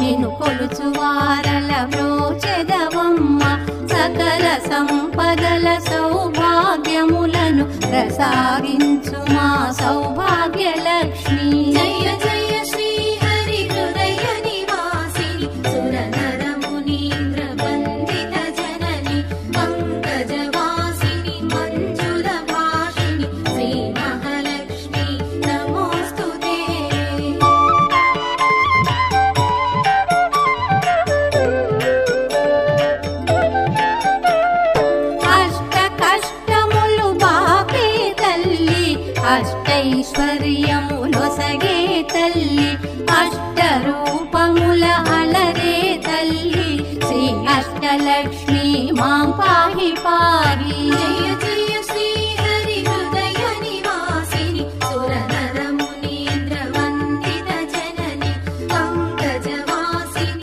నిన్ను కొలుచువారల బ్రోచెదవమ్మ సకల సంపదల సౌభాగ్యములను ప్రసాదించు మా సౌభాగ్యలక్ష్మి. జయ జయ శ్రీ హరి హృదయ నివాసిని సురనరమునీంద్ర వందిత జనని పంకజవాసిని మంజుల భాషిని శ్రీ మహాలక్ష్మి నమోస్తుతే. అష్ట కష్టములు బాపే తల్లి అష్టైశ్వర్యములొసగే తల్లి అష్ట రూపముల అలరే తల్లి శ్రీ అష్టలక్ష్మి మాం పాహి పాహి. జయ జయ